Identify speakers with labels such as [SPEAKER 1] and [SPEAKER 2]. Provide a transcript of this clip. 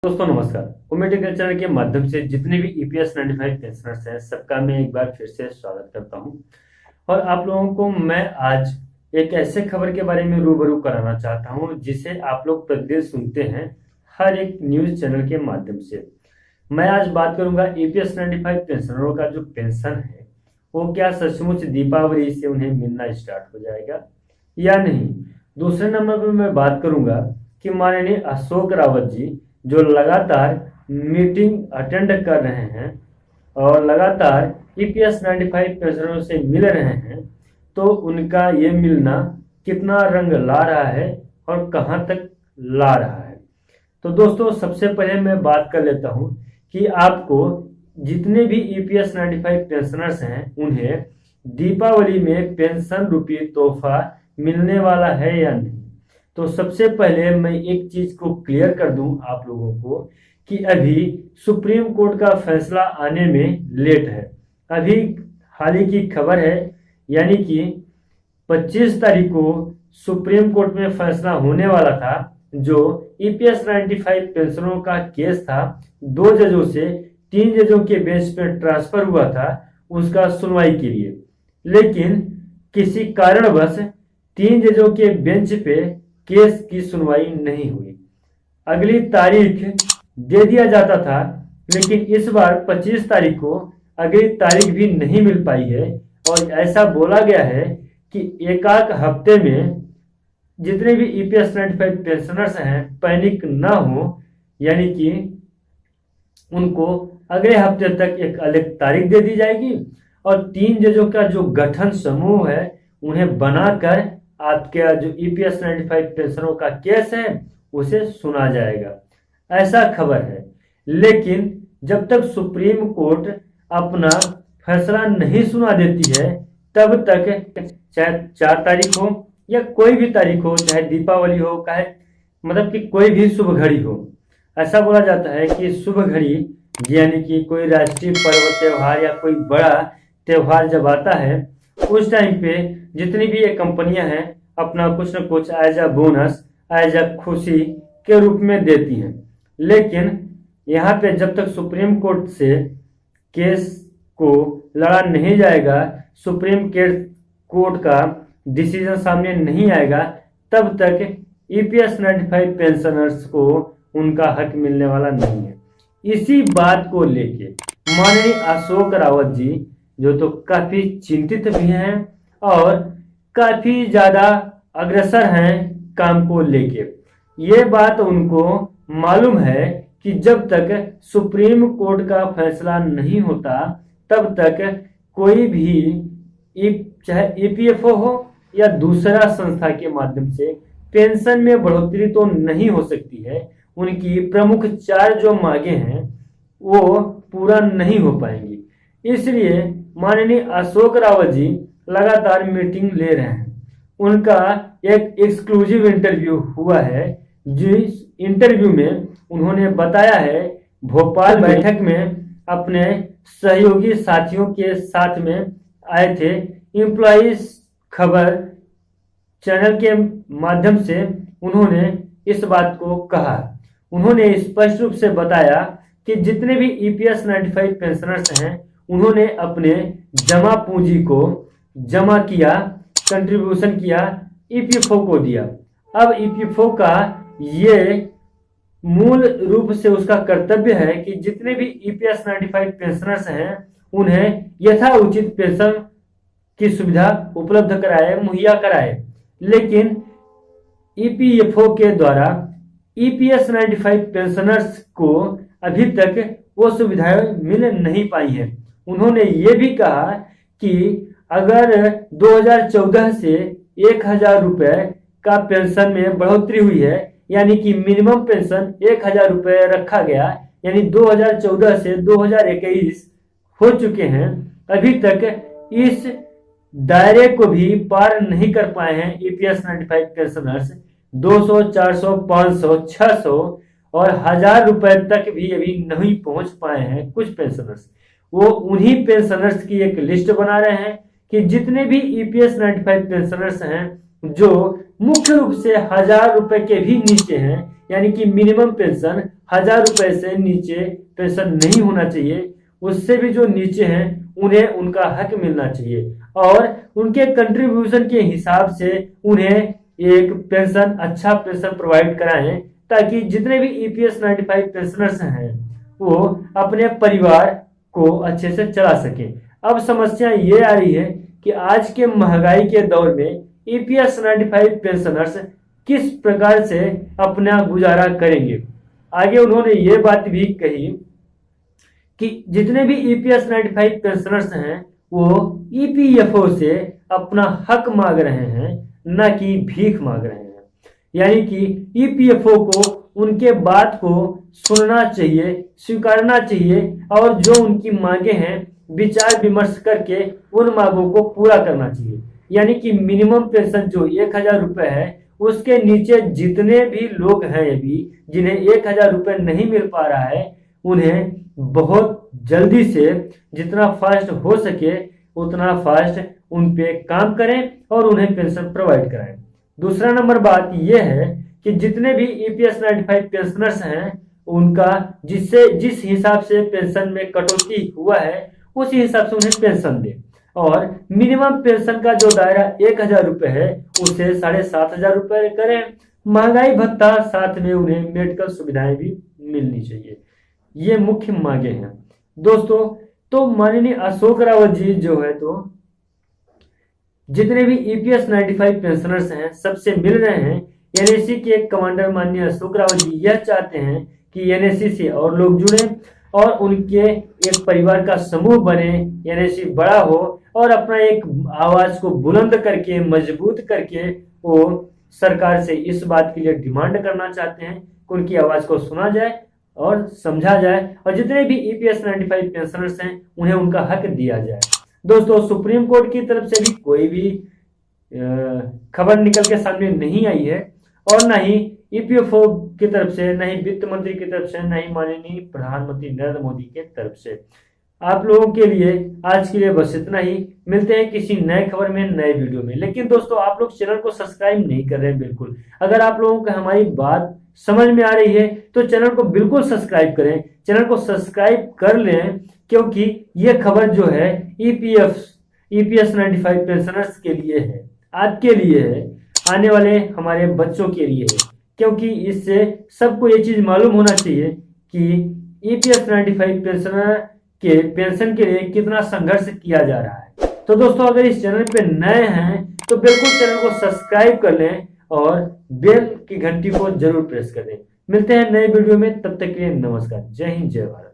[SPEAKER 1] दोस्तों नमस्कार। उम्मीद चैनल के माध्यम से जितने भी ईपीएस 95 पेंशनर्स हैं सबका मैं एक बार फिर से स्वागत करता हूं। और आप लोगों को मैं आज एक ऐसे खबर के बारे में रूबरू कराना चाहता हूं जिसे आप लोग प्रतिदिन सुनते हैं हर एक न्यूज चैनल के माध्यम से। मैं आज बात करूंगा ईपीएस 95 पेंशनरों का जो पेंशन है वो क्या सचमुच दीपावली से उन्हें मिलना स्टार्ट हो जाएगा या नहीं। दूसरे नंबर पर मैं बात करूंगा कि माननीय अशोक रावत जी जो लगातार मीटिंग अटेंड कर रहे हैं और लगातार ईपीएस 95 पेंशनरों से मिल रहे हैं, तो उनका ये मिलना कितना रंग ला रहा है और कहां तक ला रहा है। तो दोस्तों सबसे पहले मैं बात कर लेता हूं कि आपको जितने भी ईपीएस 95 पेंशनर्स हैं उन्हें दीपावली में पेंशन रूपी तोहफा मिलने वाला है या नहीं। तो सबसे पहले मैं एक चीज को क्लियर कर दूं आप लोगों को कि अभी सुप्रीम कोर्ट का फैसला आने में लेट है। अभी हाल ही की खबर है, यानी कि 25 तारीख को सुप्रीम कोर्ट में फैसला होने वाला था। जो ईपीएस 95 पेंशनरों का केस था 2 जजों से 3 जजों के बेंच पर ट्रांसफर हुआ था उसका सुनवाई के लिए, लेकिन किसी कारणवश 3 जजों के बेंच पे केस की सुनवाई नहीं हुई। अगली तारीख दे दिया जाता था, लेकिन इस बार 25 तारीख को अगली तारीख भी नहीं मिल पाई है। और ऐसा बोला गया है कि एक हफ्ते में जितने भी ईपीएस 95 पेंशनर्स हैं पैनिक ना हो, यानी कि उनको अगले हफ्ते तक एक अलग तारीख दे दी जाएगी और 3 जजों का जो गठन समूह है उन्हें बनाकर आपके जो ईपीएस 95 पेंशनरों का केस है उसे सुना जाएगा, ऐसा खबर है। लेकिन जब तक सुप्रीम कोर्ट अपना फैसला नहीं सुना देती है तब तक चाहे 4 तारीख हो या कोई भी तारीख हो, चाहे दीपावली हो, चाहे मतलब कि कोई भी शुभ घड़ी हो, ऐसा बोला जाता है कि शुभ घड़ी यानी कि कोई राष्ट्रीय पर्व त्योहार या कोई बड़ा त्योहार जब आता है उस टाइम पे जितनी भी ये कंपनियां हैं अपना कुछ न कुछ as a bonus, as a खुशी के रूप में देती हैं। लेकिन यहाँ पे जब तक सुप्रीम कोर्ट से केस को लड़ा नहीं जाएगा, सुप्रीम कोर्ट का डिसीजन सामने नहीं आएगा, तब तक ईपीएस 95 पेंशनर्स को उनका हक मिलने वाला नहीं है। इसी बात को लेके माननीय अशोक रावत जी जो तो काफी चिंतित भी हैं और काफी ज्यादा अग्रसर हैं काम को लेके। ये बात उनको मालूम है कि जब तक सुप्रीम कोर्ट का फैसला नहीं होता तब तक कोई भी चाहे ईपीएफओ हो या दूसरा संस्था के माध्यम से पेंशन में बढ़ोतरी तो नहीं हो सकती है। उनकी प्रमुख 4 जो मांगे हैं वो पूरा नहीं हो पाएंगी। इसलिए माननीय अशोक रावत जी लगातार मीटिंग ले रहे हैं। उनका एक एक्सक्लूसिव इंटरव्यू हुआ है, जिस इंटरव्यू में उन्होंने बताया है भोपाल बैठक में अपने सहयोगी साथियों के साथ में आए थे। एम्प्लॉइज खबर चैनल के माध्यम से उन्होंने इस बात को कहा। उन्होंने स्पष्ट रूप से बताया कि जितने भी ईपीएस 95 पेंशनर्स हैं उन्होंने अपने जमा पूंजी को जमा किया, कंट्रीब्यूशन किया, ईपीएफओ को दिया। अब ईपीएफओ का ये मूल रूप से उसका कर्तव्य है कि जितने भी ईपीएस 95 पेंशनर्स हैं उन्हें यथा उचित पेंशन की सुविधा उपलब्ध कराए, मुहैया कराए। लेकिन ईपीएफओ के द्वारा ईपीएस 95 पेंशनर्स को अभी तक वो सुविधाएं मिल नहीं पाई हैं। उन्होंने ये भी कहा कि अगर 2014 से 1000 रुपए का पेंशन में बढ़ोतरी हुई है, यानी कि मिनिमम पेंशन 1000 रुपए रखा गया, यानी 2014 से 2021 हो चुके हैं, अभी तक इस दायरे को भी पार नहीं कर पाए हैं ईपीएस 95 पेंशनर्स। 200, 400, 500, 600 और 1000 रुपए तक भी अभी नहीं पहुंच पाए हैं कुछ पेंशनर्स। वो उन्हीं पेंशनर्स की एक लिस्ट बना रहे हैं कि जितने भी ईपीएस 95 पेंशनर्स हैं जो मुख्य रूप से 1000 रुपए के भी नीचे हैं, यानी कि मिनिमम पेंशन 1000 रुपए से नीचे पेंशन नहीं होना चाहिए। उससे भी जो नीचे हैं उन्हें उनका हक मिलना चाहिए और उनके कंट्रीब्यूशन के हिसाब से उन्हें एक पेंशन, अच्छा पेंशन प्रोवाइड कराएं, ताकि जितने भी ईपीएस 95 पेंशनर्स हैं वो अपने परिवार को अच्छे से चला सके। अब समस्या ये आ रही है कि आज के महंगाई के दौर में ईपीएस 95 पेंशनर्स किस प्रकार से अपना गुजारा करेंगे। आगे उन्होंने ये बात भी कही कि जितने भी ईपीएस 95 पेंशनर्स हैं वो ईपीएफओ से अपना हक मांग रहे हैं, न कि भीख मांग रहे हैं। यानी कि ईपीएफओ को उनके बात को सुनना चाहिए, स्वीकारना चाहिए और जो उनकी मांगे हैं विचार विमर्श करके उन मांगों को पूरा करना चाहिए। यानी कि मिनिमम पेंशन जो 1000 रुपए है, उसके नीचे जितने भी लोग हैं अभी जिन्हें 1000 रुपए नहीं मिल पा रहा है, उन्हें बहुत जल्दी से जितना फास्ट हो सके उतना फास्ट उन पे काम करें और उन्हें पेंशन प्रोवाइड कराएं। दूसरा नंबर बात यह है कि जितने भी ईपीएस 95 पेंशनर्स हैं उनका जिस हिसाब से पेंशन में कटौती हुआ है उसी हिसाब से उन्हें पेंशन दे और मिनिमम पेंशन का जो दायरा 1000 रुपए है उसे 7500 रुपए करें। महंगाई भत्ता, साथ में उन्हें मेडिकल सुविधाएं भी मिलनी चाहिए। ये मुख्य मांगे हैं दोस्तों। तो माननीय अशोक रावत जी जो है तो जितने भी ईपीएस 95 पेंशनर्स हैं सबसे मिल रहे हैं। एनएससी के कमांडर माननीय अशोक रावत जी यह चाहते हैं कि एनएससी से और लोग जुड़े और उनके एक परिवार का समूह बने, एनएससी बड़ा हो और अपना एक आवाज को बुलंद करके, मजबूत करके वो सरकार से इस बात के लिए डिमांड करना चाहते हैं कि उनकी आवाज को सुना जाए और समझा जाए और जितने भी ईपीएस 95 पेंशनर्स हैं उन्हें उनका हक दिया जाए। दोस्तों, सुप्रीम कोर्ट की तरफ से भी कोई भी खबर निकल के सामने नहीं आई है और ना ही ईपीएफओ की तरफ से, ना ही वित्त मंत्री की तरफ से, ना ही माननीय प्रधानमंत्री नरेंद्र मोदी के तरफ से। आप लोगों के लिए आज के लिए बस इतना ही। मिलते हैं किसी नए खबर में, नए वीडियो में। लेकिन दोस्तों, आप लोग चैनल को सब्सक्राइब नहीं कर रहे हैं बिल्कुल। अगर आप लोगों को हमारी बात समझ में आ रही है तो चैनल को बिल्कुल सब्सक्राइब करें, चैनल को सब्सक्राइब कर लें, क्योंकि ये खबर जो है ईपीएस 95 पेंशनर्स के लिए है, आपके लिए है, आने वाले हमारे बच्चों के लिए है। क्योंकि इससे सबको ये चीज मालूम होना चाहिए कि ईपीएस 95 पेंशनर के पेंशन के लिए कितना संघर्ष किया जा रहा है। तो दोस्तों, अगर इस चैनल पे नए हैं तो बिल्कुल चैनल को सब्सक्राइब कर लें और बेल की घंटी को जरूर प्रेस कर दें। मिलते हैं नए वीडियो में, तब तक के लिए नमस्कार। जय हिंद, जय भारत।